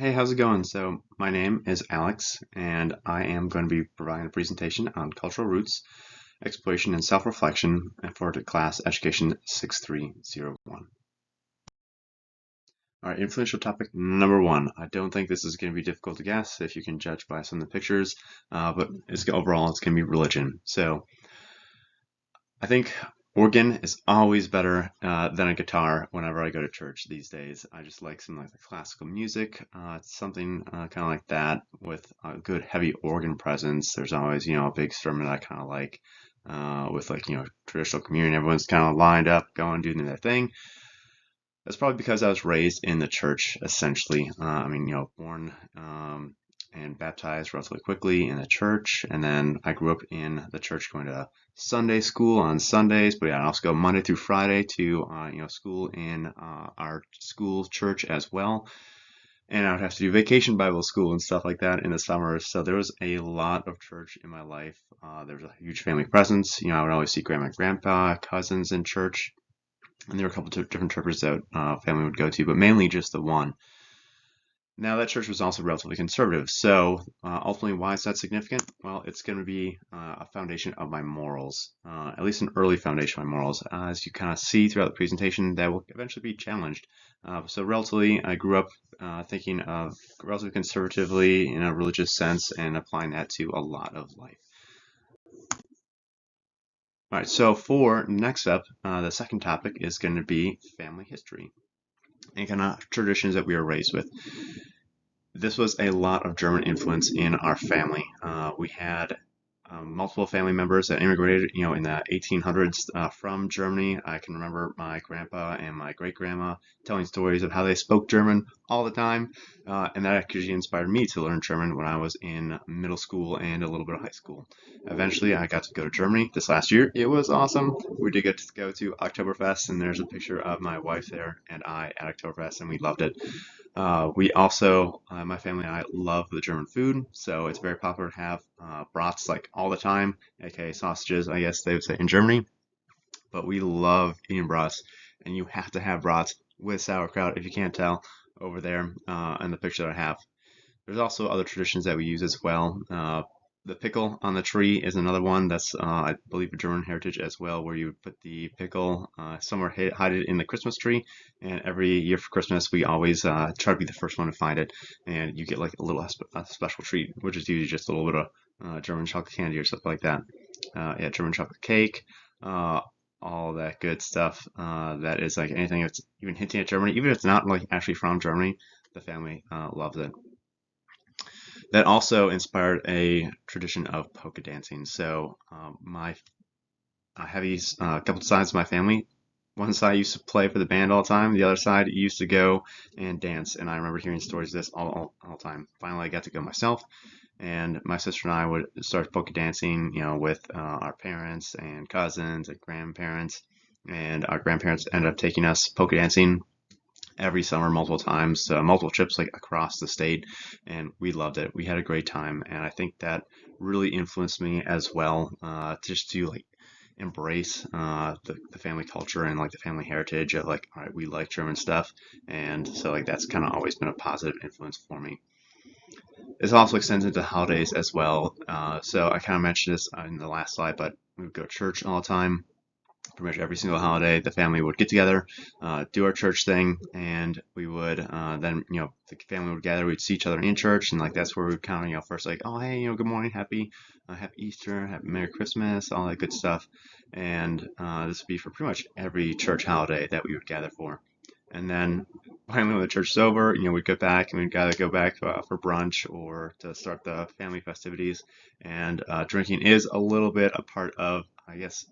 Hey, how's it going? So, my name is Alex, and I am going to be providing a presentation on cultural roots, exploration, and self-reflection for the class Education 6301. All right, influential topic number one. I don't think this is going to be difficult to guess if you can judge by some of the pictures, but overall, it's going to be religion. So, I think organ is always better than a guitar whenever I go to church these days. I just like some like the classical music, something kind of like that with a good heavy organ presence. There's always, a big sermon I kind of like with like, traditional communion. Everyone's kind of lined up, going, doing their thing. That's probably because I was raised in the church, essentially. Born and baptized relatively quickly in the church, and then I grew up in the church, going to Sunday school on Sundays. But yeah, I also go Monday through Friday to school in our school church as well. And I would have to do vacation Bible school and stuff like that in the summers. So there was a lot of church in my life. There was a huge family presence. I would always see grandma, grandpa, cousins in church, and there were a couple of different churches that family would go to, but mainly just the one. Now, that church was also relatively conservative. So, ultimately, why is that significant? Well, it's going to be a foundation of my morals, at least an early foundation of my morals. As you kind of see throughout the presentation, that will eventually be challenged. So, relatively, I grew up thinking of relatively conservatively in a religious sense and applying that to a lot of life. All right, so for next up, the second topic is going to be family history and kind of traditions that we were raised with. This was a lot of German influence in our family. We had multiple family members that immigrated, in the 1800s from Germany. I can remember my grandpa and my great grandma telling stories of how they spoke German all the time, and that actually inspired me to learn German when I was in middle school and a little bit of high school. Eventually, I got to go to Germany this last year. It was awesome. We did get to go to Oktoberfest, and there's a picture of my wife there and I at Oktoberfest, and we loved it. We also, my family and I love the German food, so it's very popular to have brats like all the time, aka sausages, I guess they would say in Germany. But we love eating brats, and you have to have brats with sauerkraut if you can't tell over there in the picture that I have. There's also other traditions that we use as well. The pickle on the tree is another one that's, I believe, a German heritage as well, where you put the pickle somewhere, hide it in the Christmas tree. And every year for Christmas, we always try to be the first one to find it. And you get like a little a special treat, which is usually just a little bit of German chocolate candy or something like that. Yeah, German chocolate cake. Uh, all that good stuff that is like anything that's even hinting at Germany, even if it's not like actually from Germany, the family loves it. That also inspired a tradition of polka dancing. So my I have these couple sides of my family. One side used to play for the band all the time. The other side used to go and dance. And I remember hearing stories of this all the time. Finally, I got to go myself. And my sister and I would start polka dancing, with our parents and cousins and grandparents. And our grandparents ended up taking us polka dancing every summer multiple times, multiple trips like across the state, and we loved it. We had a great time, and I think that really influenced me as well, just to like embrace the family culture and like the family heritage of like, all right, we like German stuff, and so like that's kind of always been a positive influence for me. This also extends into holidays as well. So I kind of mentioned this in the last slide, but we would go to church all the time, pretty much every single holiday. The family would get together, do our church thing, and we would then, the family would gather. We'd see each other in church, and like that's where we would kind of, first like, oh hey, good morning, happy Easter, happy Merry Christmas, all that good stuff. And this would be for pretty much every church holiday that we would gather for. And then finally, when the church is over, we'd go back and we'd gotta go back for brunch or to start the family festivities. And drinking is a little bit a part of, I guess,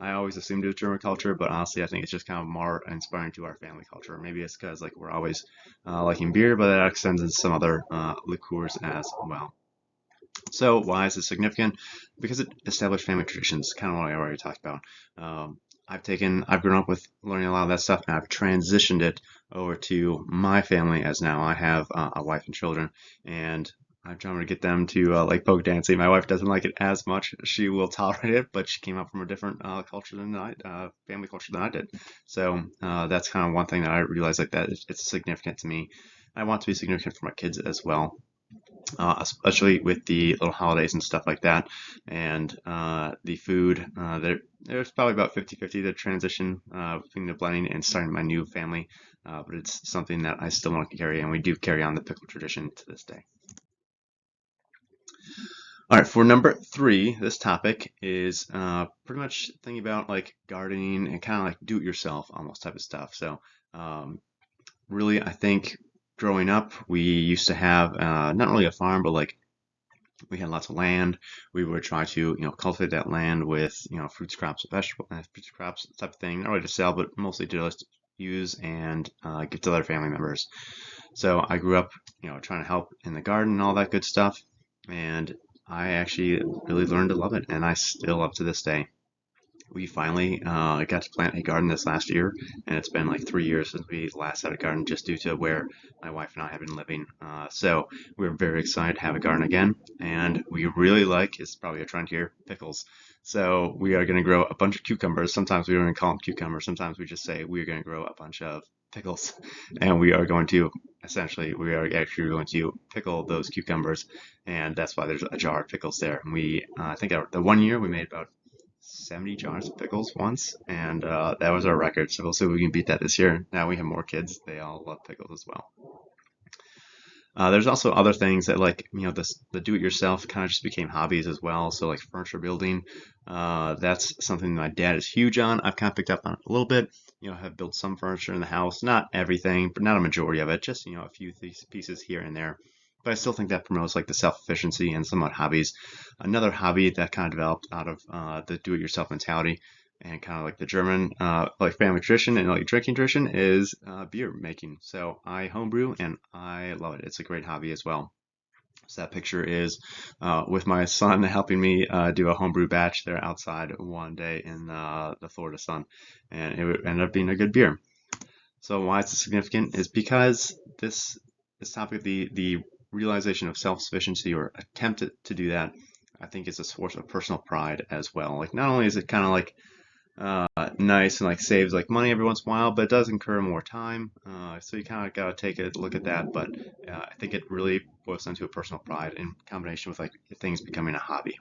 I always assumed it was German culture, but honestly, I think it's just kind of more inspiring to our family culture. Maybe it's because like we're always liking beer, but that extends into some other liqueurs as well. So why is this significant? Because it established family traditions, kind of what I already talked about. I've grown up with learning a lot of that stuff, and I've transitioned it over to my family as now I have a wife and children, and I'm trying to get them to like polka dancing. My wife doesn't like it as much. She will tolerate it, but she came up from a different culture than family culture than I did. So that's kind of one thing that I realized like that it's significant to me. I want to be significant for my kids as well. Especially with the little holidays and stuff like that. And the food, there's probably about 50-50 the transition between the blending and starting my new family. But it's something that I still want to carry, and we do carry on the pickle tradition to this day. All right, for number 3, this topic is pretty much thinking about like gardening and kind of like do-it-yourself almost type of stuff. So um, really, I think growing up, we used to have not really a farm, but like we had lots of land. We would try to, cultivate that land with, fruits, crops, vegetable, fruits, crops type of thing, not really to sell, but mostly to just use and give to other family members. So I grew up, trying to help in the garden and all that good stuff, and I actually really learned to love it, and I still love to this day. We finally got to plant a garden this last year, and it's been like 3 years since we last had a garden, just due to where my wife and I have been living. So we're very excited to have a garden again, and we really like, it's probably a trend here, pickles. So we are going to grow a bunch of cucumbers. Sometimes we don't even call them cucumbers. Sometimes we just say we're going to grow a bunch of pickles, and we are going to we are actually going to pickle those cucumbers, and that's why there's a jar of pickles there. And I think the one year we made about 70 jars of pickles once, and that was our record. So we'll see if we can beat that this year. Now we have more kids; they all love pickles as well. There's also other things that, like, the do-it-yourself kind of just became hobbies as well. So like furniture building, that's something my dad is huge on. I've kind of picked up on it a little bit. Have built some furniture in the house, not everything, but not a majority of it. Just a few pieces here and there. But I still think that promotes like the self-efficiency and somewhat hobbies. Another hobby that kind of developed out of the do-it-yourself mentality and kind of like the German like family tradition and like drinking tradition is beer making. So I homebrew and I love it. It's a great hobby as well. So that picture is with my son helping me do a homebrew batch there outside one day in the Florida sun, and it ended up being a good beer. So why is it significant? Is because this topic of the realization of self-sufficiency or attempt to do that, I think is a source of personal pride as well. Like not only is it kind of like nice and like saves like money every once in a while, but it does incur more time. So you kind of got to take a look at that. But I think it really boils down to a personal pride in combination with like things becoming a hobby.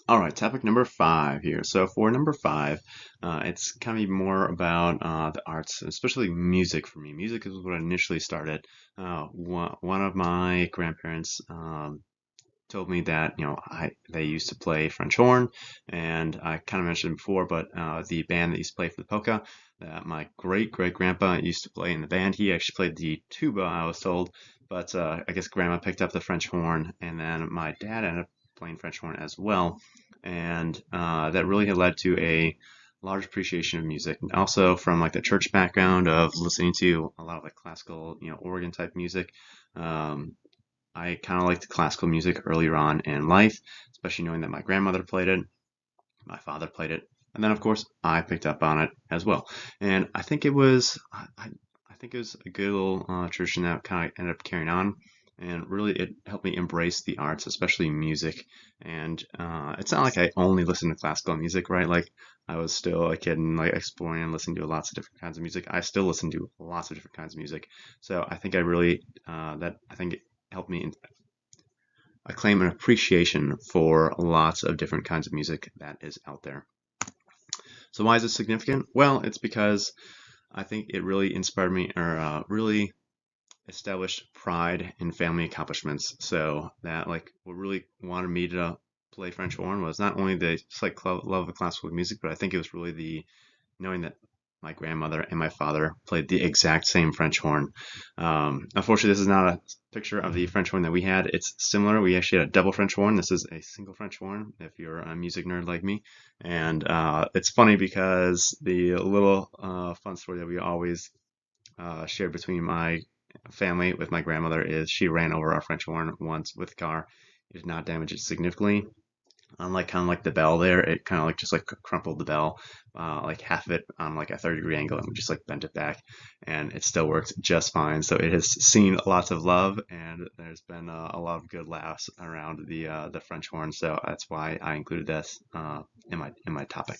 All right, topic number 5 here. So for number 5, it's kind of more about the arts, especially music for me. Music is what initially started. One of my grandparents told me that they used to play French horn, and I kind of mentioned it before, but the band that used to play for the polka, that my great great grandpa used to play in the band. He actually played the tuba, I was told, but I guess grandma picked up the French horn, and then my dad ended up playing French horn as well, and that really had led to a large appreciation of music, and also from like the church background of listening to a lot of like classical, organ type music. Um, I kind of liked classical music earlier on in life, especially knowing that my grandmother played it, my father played it, and then of course I picked up on it as well. And I think it was, I think it was a good little tradition that kind of ended up carrying on, and really it helped me embrace the arts, especially music. And it's not like I only listen to classical music, right? Like I was still a kid and like exploring and listening to lots of different kinds of music. I still listen to lots of different kinds of music. So I think I really that I think it helped me acclaim an appreciation for lots of different kinds of music that is out there. So why is it significant? Well, it's because I think it really inspired me, or really established pride in family accomplishments. So that like what really wanted me to play French horn was not only the just like love of classical music, but I think it was really the knowing that my grandmother and my father played the exact same French horn. Unfortunately, this is not a picture of the French horn that we had. It's similar. We actually had a double French horn. This is a single French horn, if you're a music nerd like me. And it's funny because the little fun story that we always shared between my family with my grandmother is she ran over our French horn once with a car. It did not damage it significantly. Unlike kind of like the bell there, it kind of like just like crumpled the bell, like half of it on like a 30-degree angle, and we just like bent it back, and it still works just fine. So it has seen lots of love, and there's been a lot of good laughs around the French horn. So that's why I included this in my topic.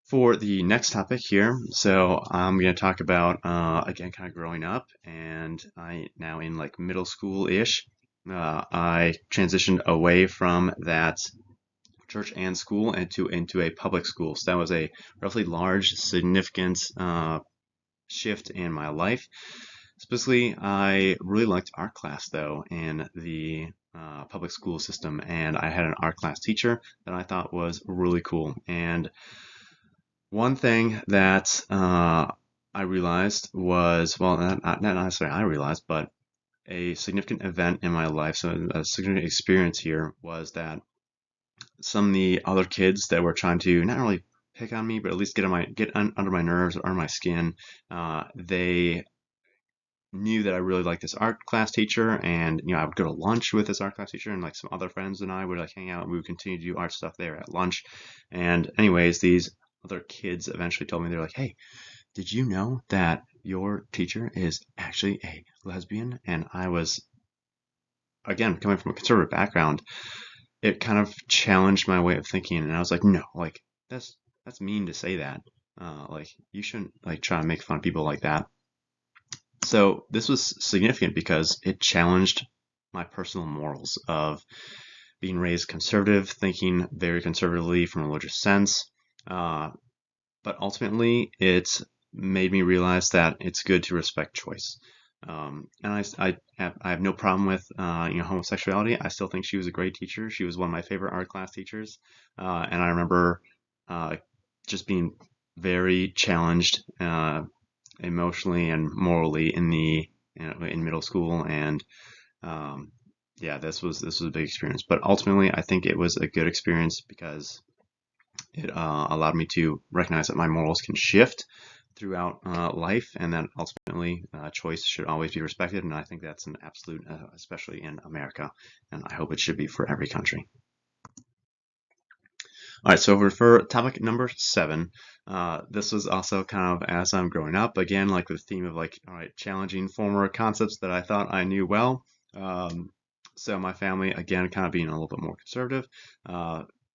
For the next topic here, so I'm going to talk about, again, kind of growing up, and I now in like middle school-ish. I transitioned away from that church and school into a public school. So that was a roughly large, significant shift in my life. Specifically, I really liked art class though in the public school system, and I had an art class teacher that I thought was really cool. And one thing that I realized was, well, not necessarily I realized, but a significant event in my life, so a significant experience here was that some of the other kids that were trying to not really pick on me, but at least under my nerves or under my skin, they knew that I really liked this art class teacher, and I would go to lunch with this art class teacher, and like some other friends and I would like hang out, and we would continue to do art stuff there at lunch. And anyways, these other kids eventually told me, they're like, "Hey, did you know that your teacher is actually a lesbian?" And I was, again, coming from a conservative background, it kind of challenged my way of thinking, and I was like, no, like that's mean to say that. Like you shouldn't like try to make fun of people like that. So this was significant because it challenged my personal morals of being raised conservative, thinking very conservatively from a religious sense. Uh, but ultimately, it made me realize that it's good to respect choice. And I have no problem with homosexuality. I still think she was a great teacher. She was one of my favorite art class teachers, and I remember just being very challenged emotionally and morally in middle school. And yeah, this was a big experience. But ultimately, I think it was a good experience because it allowed me to recognize that my morals can shift throughout life, and that ultimately choice should always be respected. And I think that's an absolute, especially in America, and I hope it should be for every country. All right, so for topic number 7, this was also kind of as I'm growing up, again, like the theme of like, all right, challenging former concepts that I thought I knew well. Um, so my family, again, kind of being a little bit more conservative.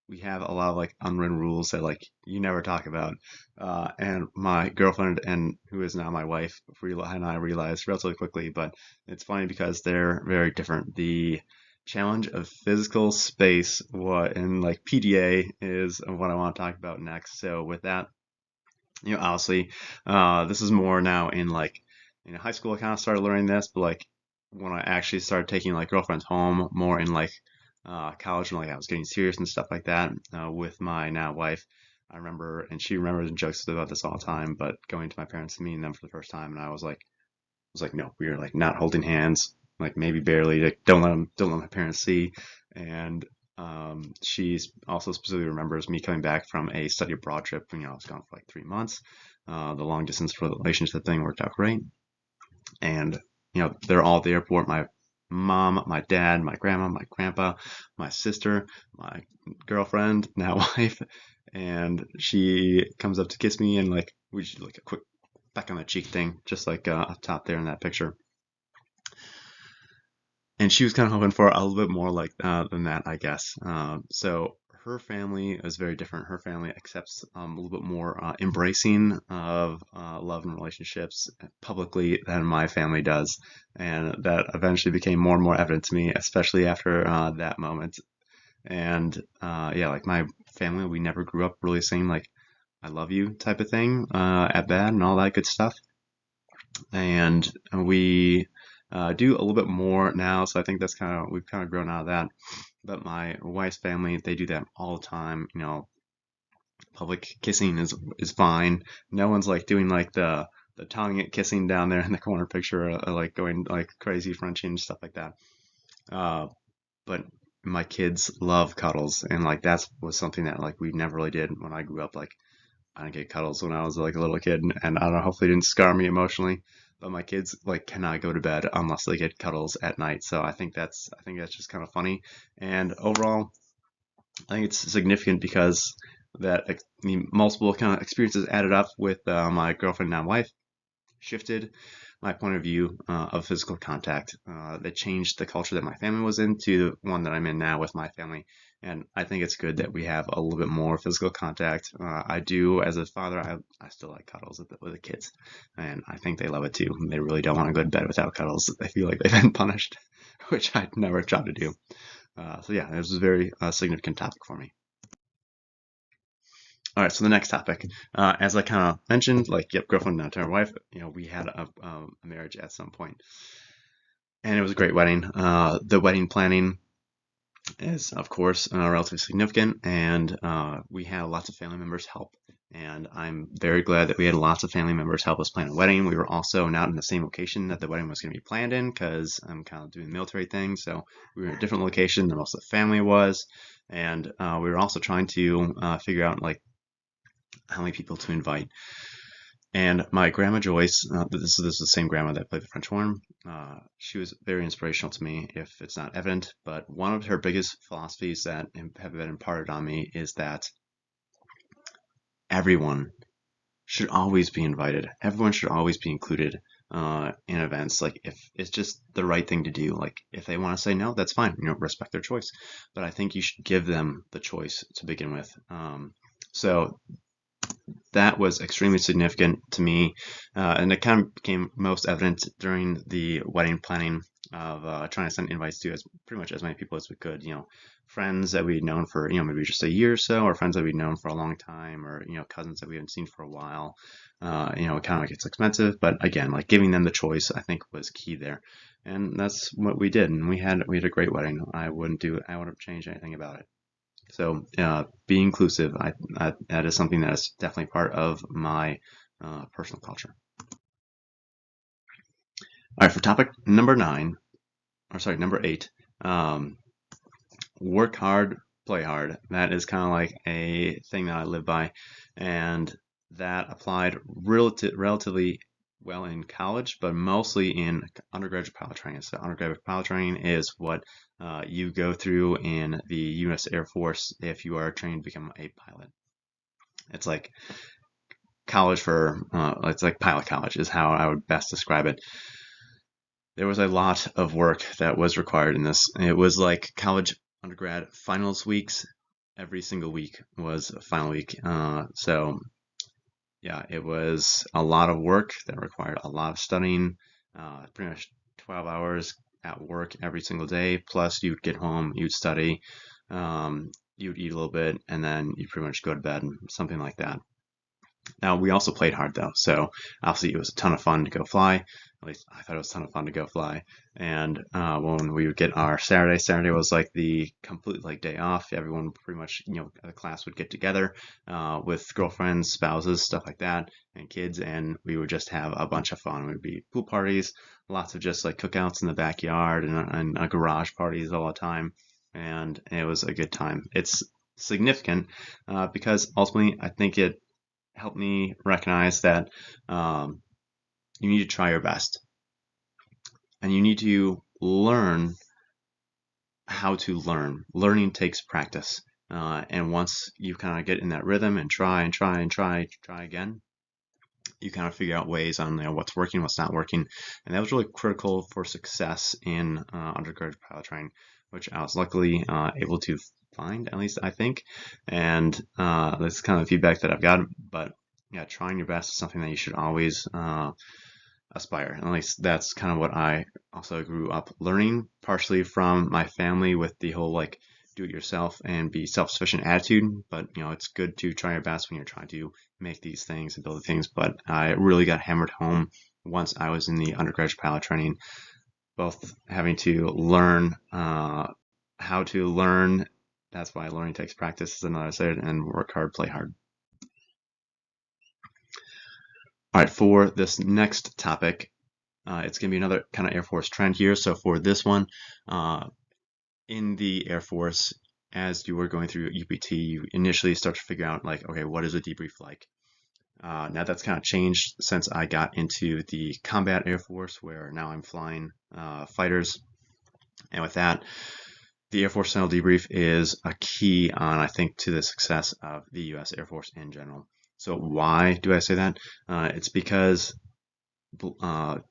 We have a lot of like unwritten rules that like you never talk about. And my girlfriend and who is now my wife, and I realized relatively quickly, but it's funny because they're very different. The challenge of physical space, what in like PDA is what I want to talk about next. So with that, obviously, this is more now in like high school. I kind of started learning this, but like when I actually started taking like girlfriends home, more in like college, when like I was getting serious and stuff like that with my now wife. I remember, and she remembers and jokes about this all the time. But going to my parents and meeting them for the first time, and I was like, no, we were like not holding hands, like maybe barely. Like, don't let my parents see. And she also specifically remembers me coming back from a study abroad trip. I was gone for like 3 months. The long distance relationship thing worked out great. And they're all at the airport. My mom, my dad, my grandma, my grandpa, my sister, my girlfriend, now wife, and she comes up to kiss me, and like we just do like a quick back on the cheek thing, just like up top there in that picture. And she was kind of hoping for a little bit more like than that, I guess. So her family is very different. Her family accepts a little bit more embracing of love and relationships publicly than my family does, and that eventually became more and more evident to me, especially after that moment. And yeah, like my family, we never grew up really saying like "I love you" type of thing at bed and all that good stuff. And we do a little bit more now, so I think we've kind of grown out of that. But my wife's family, they do that all the time. Public kissing is fine. No one's like doing like the tongue kissing down there in the corner picture, like going like crazy Frenching and stuff like that. Uh, but my kids love cuddles, and like that was something that like we never really did when I grew up. Like I didn't get cuddles when I was like a little kid, and I don't know, hopefully it didn't scar me emotionally. But my kids like cannot go to bed unless they get cuddles at night. So I think that's just kind of funny. And overall, I think it's significant because multiple kind of experiences added up with my girlfriend now wife shifted my point of view of physical contact. That changed the culture that my family was in to one that I'm in now with my family. And I think it's good that we have a little bit more physical contact. I do, as a father, I still like cuddles with the kids, and I think they love it too. They really don't want to go to bed without cuddles. They feel like they've been punished, which I'd never tried to do. So yeah, this was a very significant topic for me. All right, so the next topic, as I kind of mentioned, like, yep, girlfriend, now turn wife. We had a marriage at some point, and it was a great wedding. The wedding planning is, of course, relatively significant, and we had lots of family members help. And I'm very glad that we had lots of family members help us plan a wedding. We were also not in the same location that the wedding was going to be planned in because I'm kind of doing the military thing. So we were in a different location than most of the family was. And we were also trying to figure out like how many people to invite. And my grandma Joyce, this is the same grandma that played the French horn. She was very inspirational to me, if it's not evident. But one of her biggest philosophies that have been imparted on me is that everyone should always be invited. Everyone should always be included in events. Like, if it's just the right thing to do. Like, if they want to say no, that's fine. Respect their choice. But I think you should give them the choice to begin with. So that was extremely significant to me, and it kind of became most evident during the wedding planning of trying to send invites to as pretty much as many people as we could. Friends that we'd known for maybe just a year or so, or friends that we'd known for a long time, or cousins that we hadn't seen for a while. It kind of gets expensive, but again, like giving them the choice, I think was key there, and that's what we did. And we had a great wedding. I wouldn't change anything about it. So be inclusive. That is something that is definitely part of my personal culture. All right, for topic number 8, work hard, play hard. That is kind of like a thing that I live by, and that applied relatively well in college, but mostly in undergraduate pilot training. So undergraduate pilot training is what you go through in the U.S. Air Force if you are trained to become a pilot. It's like college it's like pilot college is how I would best describe it. There was a lot of work that was required in this. It was like college undergrad finals weeks. Every single week was a final week. So yeah, it was a lot of work that required a lot of studying, pretty much 12 hours at work every single day. Plus, you'd get home, you'd study, you'd eat a little bit, and then you'd pretty much go to bed, something like that. Now, we also played hard though, so obviously it was a ton of fun to go fly. At least I thought it was a ton of fun to go fly. And when we would get our Saturday was like the complete like day off. Everyone pretty much, the class would get together with girlfriends, spouses, stuff like that, and kids, and we would just have a bunch of fun. It would be pool parties, lots of just like cookouts in the backyard and garage parties all the time, and it was a good time. It's significant because ultimately I think it helped me recognize that you need to try your best and you need to learn how to learn. Learning takes practice. And once you kind of get in that rhythm and try again, you kind of figure out ways on what's working, what's not working. And that was really critical for success in undergraduate pilot training, which I was luckily able to find, at least I think. And that's kind of the feedback that I've got. But yeah, trying your best is something that you should always aspire. At least that's kind of what I also grew up learning, partially from my family with the whole like do it yourself and be self-sufficient attitude. But it's good to try your best when you're trying to make these things and build things. But I really got hammered home once I was in the undergraduate pilot training, both having to learn how to learn. That's why learning takes practice, is another say, and work hard, play hard. All right, for this next topic, it's going to be another kind of Air Force trend here. So for this one, in the Air Force, as you were going through UPT, you initially start to figure out like, okay, what is a debrief like? Now that's kind of changed since I got into the combat Air Force, where now I'm flying fighters. And with that, the Air Force Sentinel debrief is a key on, I think, to the success of the U.S. Air Force in general. So why do I say that? It's because in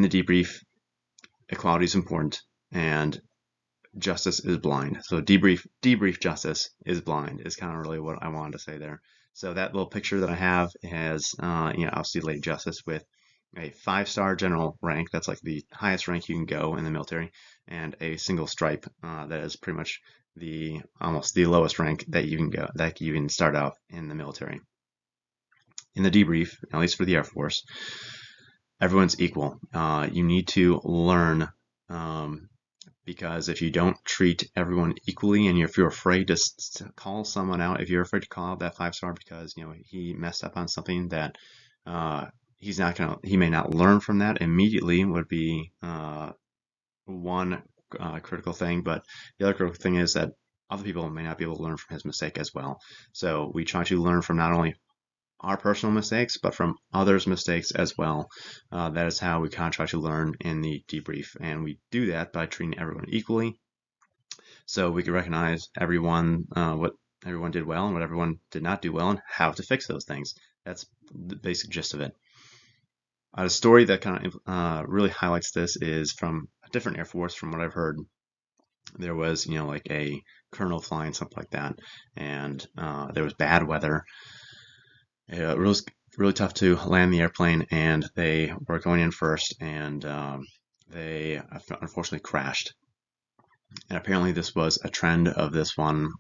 the debrief, equality is important, and justice is blind. So debrief justice is blind is kind of really what I wanted to say there. So that little picture that I have has, obviously Lady Justice with a 5-star general rank. That's like the highest rank you can go in the military, and a single stripe that is pretty much almost the lowest rank that you can go, that you can start out in the military. In the debrief, at least for the Air Force, everyone's equal. You need to learn, because if you don't treat everyone equally, and if you're afraid to call someone out, if you're afraid to call out that 5-star because he messed up on something that he may not learn from that immediately, would be one critical thing. But the other critical thing is that other people may not be able to learn from his mistake as well. So we try to learn from not only our personal mistakes, but from others' mistakes as well. That is how we kind of try to learn in the debrief, and we do that by treating everyone equally. So we can recognize everyone, what everyone did well and what everyone did not do well, and how to fix those things. That's the basic gist of it. A story that kind of really highlights this is from a different Air Force. From what I've heard, there was like a colonel flying something like that, and there was bad weather. It was really tough to land the airplane, and they were going in first, and they unfortunately crashed. And apparently this was a trend of this one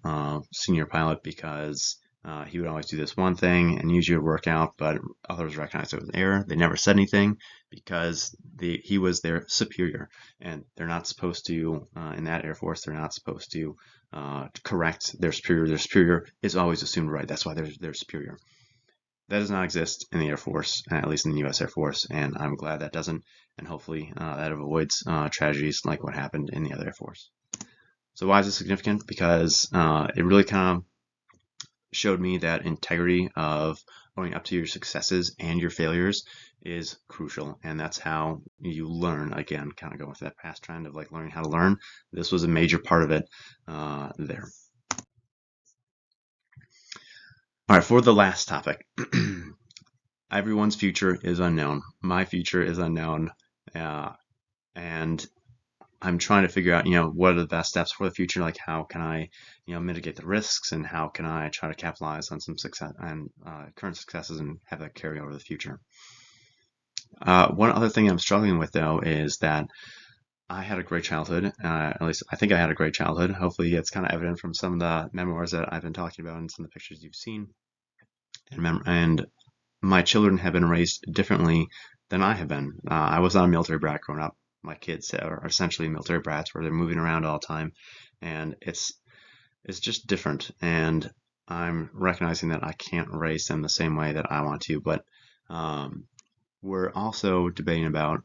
senior pilot, because he would always do this one thing and usually would work out, but others recognized it was error. They never said anything because he was their superior, and they're not supposed to, in that Air Force, they're not supposed to correct their superior. Their superior is always assumed right. That's why they're their superior. That does not exist in the Air Force, at least in the U.S. Air Force, and I'm glad that doesn't, and hopefully that avoids tragedies like what happened in the other Air Force. So why is this significant? Because it really kind of showed me that integrity of owning up to your successes and your failures is crucial, and that's how you learn. Again, kind of going with that past trend of like learning how to learn. This was a major part of it there. All right, for the last topic. Everyone's future is unknown. My future is unknown, and I'm trying to figure out, what are the best steps for the future? Like, how can I, mitigate the risks, and how can I try to capitalize on some success and current successes and have that carry over the future? One other thing I'm struggling with, though, is that I had a great childhood. At least I think I had a great childhood. Hopefully, it's kind of evident from some of the memoirs that I've been talking about and some of the pictures you've seen. And my children have been raised differently than I have been. I was not a military brat growing up. My kids are essentially military brats, where they're moving around all the time, and it's just different. And I'm recognizing that I can't raise them the same way that I want to. But we're also debating about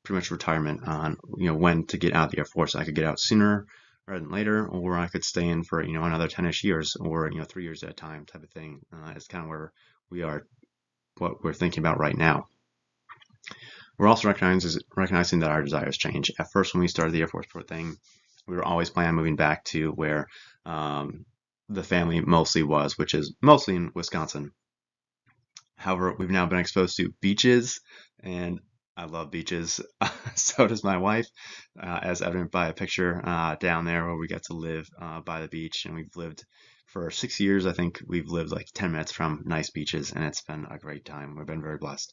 pretty much retirement, on when to get out of the Air Force. I could get out sooner rather than later, or I could stay in for another 10-ish years, or 3 years at a time, type of thing. It's kind of where we are, what we're thinking about right now. We're also recognizing that our desires change. At first, when we started the Air Force Pro thing, we were always planning on moving back to where the family mostly was, which is mostly in Wisconsin. However, we've now been exposed to beaches, and I love beaches. So does my wife, as evident by a picture down there where we get to live by the beach. And we've lived for 6 years. I think we've lived like 10 minutes from nice beaches, and it's been a great time. We've been very blessed.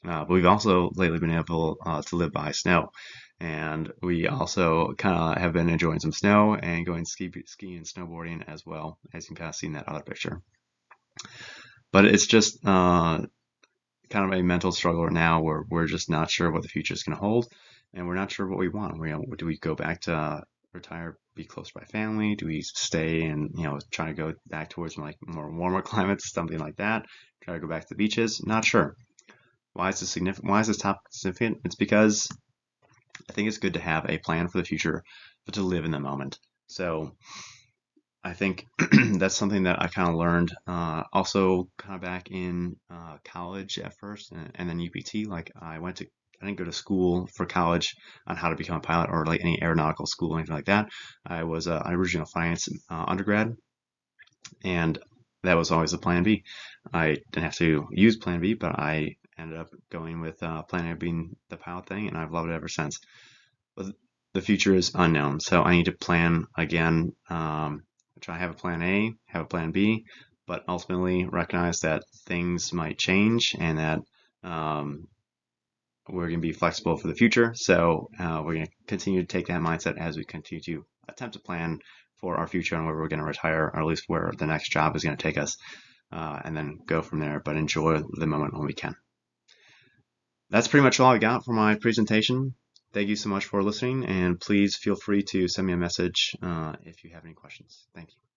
But we've also lately been able to live by snow, and we also kind of have been enjoying some snow and going skiing and snowboarding as well, as you can kind of see in that other picture. But it's just kind of a mental struggle right now, where we're just not sure what the future is going to hold, and we're not sure what we want. Do we go back to retire, be close by family? Do we stay and try to go back towards like more warmer climates, something like that? Try to go back to the beaches? Not sure. Why is this significant? Why is this topic significant? It's because I think it's good to have a plan for the future, but to live in the moment. So I think that's something that I kind of learned also kind of back in college at first, and then UPT. Like I didn't go to school for college on how to become a pilot, or like any aeronautical school or anything like that. I was an original finance undergrad, and that was always a plan B. I didn't have to use plan B, but I ended up going with plan A being the pilot thing, and I've loved it ever since. But the future is unknown, so I need to plan again. Try to have a plan A, have a plan B, but ultimately recognize that things might change and that we're going to be flexible for the future. So we're going to continue to take that mindset as we continue to attempt to plan for our future and where we're going to retire, or at least where the next job is going to take us, and then go from there, but enjoy the moment when we can. That's pretty much all I got for my presentation. Thank you so much for listening, and please feel free to send me a message if you have any questions. Thank you.